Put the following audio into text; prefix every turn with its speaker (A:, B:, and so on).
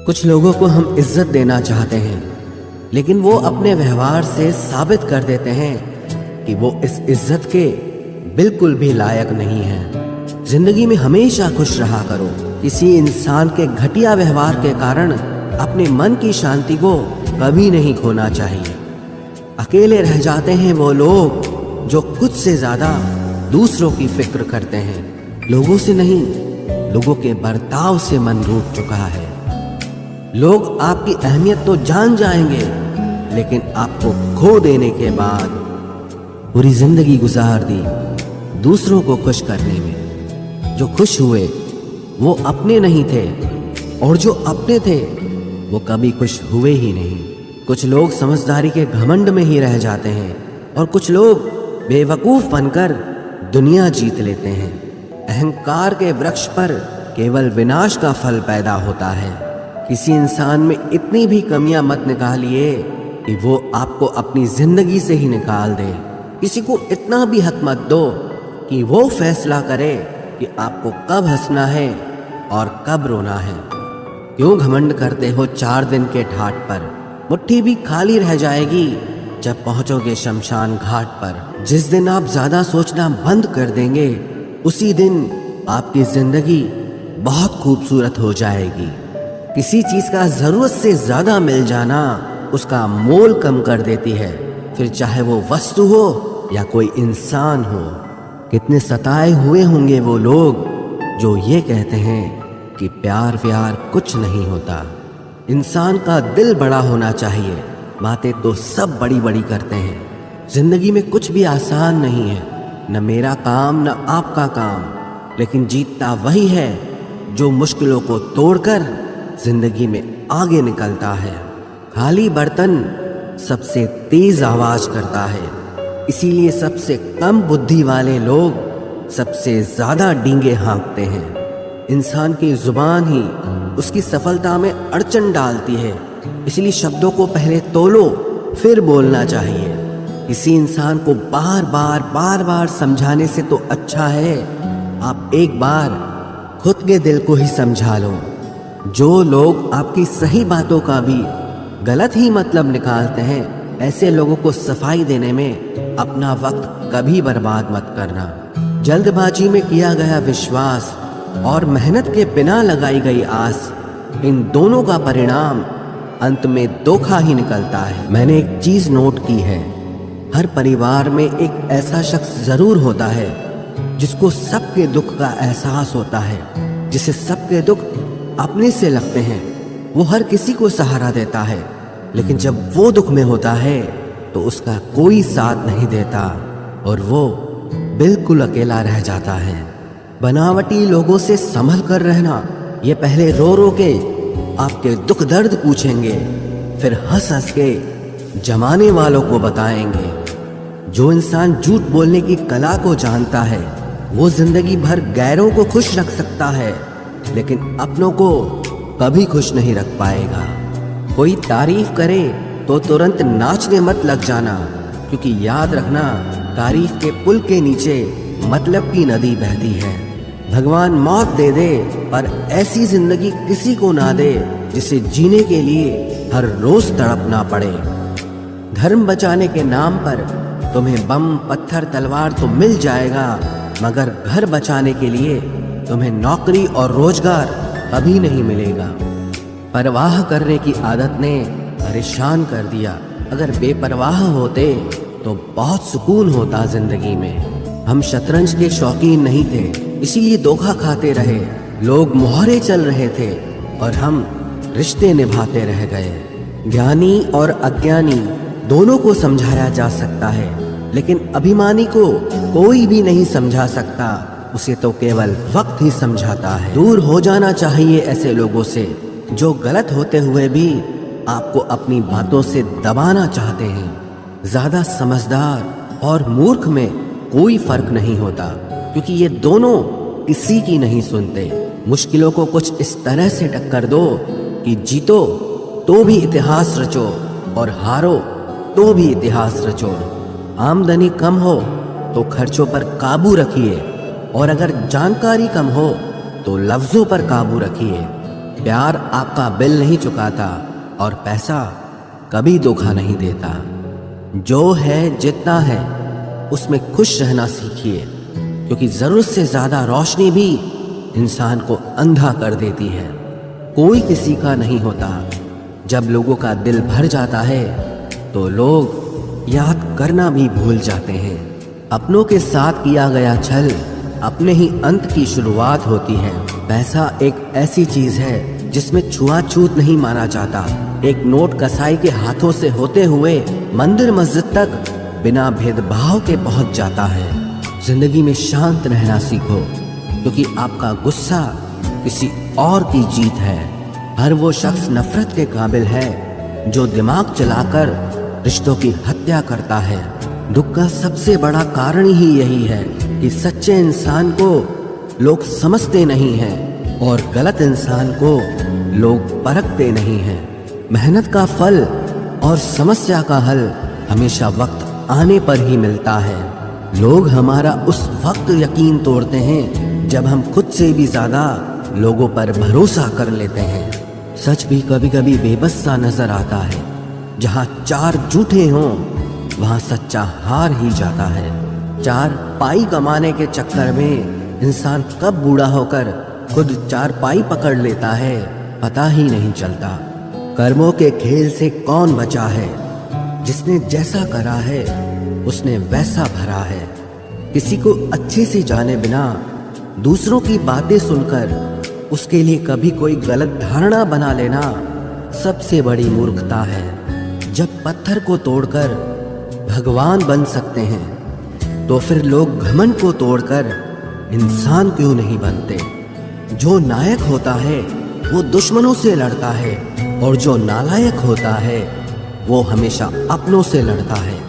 A: कुछ लोगों को हम इज्जत देना चाहते हैं, लेकिन वो अपने व्यवहार से साबित कर देते हैं कि वो इस इज्जत के बिल्कुल भी लायक नहीं है। जिंदगी में हमेशा खुश रहा करो। किसी इंसान के घटिया व्यवहार के कारण अपने मन की शांति को कभी नहीं खोना चाहिए। अकेले रह जाते हैं वो लोग जो खुद से ज्यादा दूसरों की फिक्र करते हैं। लोगों से नहीं, लोगों के बर्ताव से मन रूठ चुका है। लोग आपकी अहमियत तो जान जाएंगे, लेकिन आपको खो देने के बाद पूरी जिंदगी गुजार दी दूसरों को खुश करने में। जो खुश हुए वो अपने नहीं थे, और जो अपने थे वो कभी खुश हुए ही नहीं। कुछ लोग समझदारी के घमंड में ही रह जाते हैं, और कुछ लोग बेवकूफ बनकर दुनिया जीत लेते हैं। अहंकार के वृक्ष पर केवल विनाश का फल पैदा होता है। किसी इंसान में इतनी भी कमियां मत निकालिए कि वो आपको अपनी जिंदगी से ही निकाल दे। किसी को इतना भी हक मत दो कि वो फैसला करे कि आपको कब हंसना है और कब रोना है। क्यों घमंड करते हो 4 दिन के ठाट पर? मुट्ठी भी खाली रह जाएगी जब पहुंचोगे शमशान घाट पर। जिस दिन आप ज्यादा सोचना बंद कर देंगे, उसी दिन आपकी जिंदगी बहुत खूबसूरत हो जाएगी। किसी चीज का जरूरत से ज्यादा मिल जाना उसका मोल कम कर देती है, फिर चाहे वो वस्तु हो या कोई इंसान हो। कितने सताए हुए होंगे वो लोग जो ये कहते हैं कि प्यार व्यार कुछ नहीं होता। इंसान का दिल बड़ा होना चाहिए। बातें तो सब बड़ी बड़ी करते हैं। जिंदगी में कुछ भी आसान नहीं है, न मेरा काम न आपका काम, लेकिन जीतता वही है जो मुश्किलों को तोड़कर जिंदगी में आगे निकलता है। खाली बर्तन सबसे तेज आवाज करता है, इसीलिए सबसे कम बुद्धि वाले लोग सबसे ज्यादा डींगे हाँकते हैं। इंसान की जुबान ही उसकी सफलता में अड़चन डालती है, इसलिए शब्दों को पहले तोलो फिर बोलना चाहिए। किसी इंसान को बार बार समझाने से तो अच्छा है आप एक बार खुद के दिल को ही समझा लो। जो लोग आपकी सही बातों का भी गलत ही मतलब निकालते हैं, ऐसे लोगों को सफाई देने में अपना वक्त कभी बर्बाद मत करना। जल्दबाजी में किया गया विश्वास और मेहनत के बिना लगाई गई आस, इन दोनों का परिणाम अंत में धोखा ही निकलता है। मैंने एक चीज नोट की है, हर परिवार में एक ऐसा शख्स जरूर होता है जिसको सबके दुख का एहसास होता है, जिसे सबके दुख अपने से लगते हैं। वो हर किसी को सहारा देता है, लेकिन जब वो दुख में होता है तो उसका कोई साथ नहीं देता और वो बिल्कुल अकेला रह जाता है। बनावटी लोगों से संभल कर रहना, ये पहले रो रो के आपके दुख दर्द पूछेंगे, फिर हंस हंस के जमाने वालों को बताएंगे। जो इंसान झूठ बोलने की कला को जानता है वो जिंदगी भर गैरों को खुश रख सकता है, लेकिन अपनों को कभी खुश नहीं रख पाएगा। कोई तारीफ करे तो तुरंत नाचने मत लग जाना, क्योंकि याद रखना तारीफ के पुल के नीचे मतलब की नदी बहती है। भगवान मौत दे दे पर ऐसी जिंदगी किसी को ना दे जिसे जीने के लिए हर रोज तड़पना पड़े। धर्म बचाने के नाम पर तुम्हें बम पत्थर तलवार तो मिल जाएगा, मगर घर बचाने के लिए तुम्हें नौकरी और रोजगार कभी नहीं मिलेगा। परवाह करने की आदत ने परेशान कर दिया। अगर बेपरवाह होते तो बहुत सुकून होता जिंदगी में। हम शतरंज के शौकीन नहीं थे, इसीलिए धोखा खाते रहे। लोग मोहरे चल रहे थे और हम रिश्ते निभाते रह गए। ज्ञानी और अज्ञानी दोनों को समझाया जा सकता है, लेकिन अभिमानी को कोई भी नहीं समझा सकता, उसे तो केवल वक्त ही समझाता है। दूर हो जाना चाहिए ऐसे लोगों से जो गलत होते हुए भी आपको अपनी बातों से दबाना चाहते हैं। ज्यादा समझदार और मूर्ख में कोई फर्क नहीं होता, क्योंकि ये दोनों किसी की नहीं सुनते। मुश्किलों को कुछ इस तरह से टक्कर दो कि जीतो तो भी इतिहास रचो और हारो तो भी इतिहास रचो। आमदनी कम हो तो खर्चों पर काबू रखिए, और अगर जानकारी कम हो तो लफ्जों पर काबू रखिए। प्यार आपका बिल नहीं चुकाता और पैसा कभी धोखा नहीं देता। जो है जितना है उसमें खुश रहना सीखिए, क्योंकि जरूरत से ज्यादा रोशनी भी इंसान को अंधा कर देती है। कोई किसी का नहीं होता। जब लोगों का दिल भर जाता है तो लोग याद करना भी भूल जाते हैं। अपनों के साथ किया गया छल अपने ही अंत की शुरुआत होती है। पैसा एक ऐसी चीज है जिसमें छुआछूत नहीं माना जाता। एक नोट कसाई के हाथों से होते हुए मंदिर मस्जिद तक बिना भेदभाव के पहुंच जाता है। जिंदगी में शांत रहना सीखो, क्योंकि आपका गुस्सा किसी और की जीत है। हर वो शख्स नफरत के काबिल है जो दिमाग चलाकर रिश्तों की हत्या करता है। दुख का सबसे बड़ा कारण ही यही है कि सच्चे इंसान को लोग समझते नहीं हैं और गलत इंसान को लोग परखते नहीं हैं। मेहनत का फल और समस्या का हल हमेशा वक्त आने पर ही मिलता है। लोग हमारा उस वक्त यकीन तोड़ते हैं जब हम खुद से भी ज्यादा लोगों पर भरोसा कर लेते हैं। सच भी कभी कभी बेबस सा नजर आता है। जहाँ चार झूठे हों वहाँ सच्चा हार ही जाता है। चार पाई कमाने के चक्कर में इंसान कब बूढ़ा होकर खुद चार पाई पकड़ लेता है पता ही नहीं चलता। कर्मों के खेल से कौन बचा है? जिसने जैसा करा है उसने वैसा भरा है। किसी को अच्छे से जाने बिना दूसरों की बातें सुनकर उसके लिए कभी कोई गलत धारणा बना लेना सबसे बड़ी मूर्खता है। जब पत्थर को तोड़कर भगवान बन सकते हैं तो फिर लोग घमंड को तोड़कर इंसान क्यों नहीं बनते? जो नायक होता है वो दुश्मनों से लड़ता है और जो नालायक होता है वो हमेशा अपनों से लड़ता है।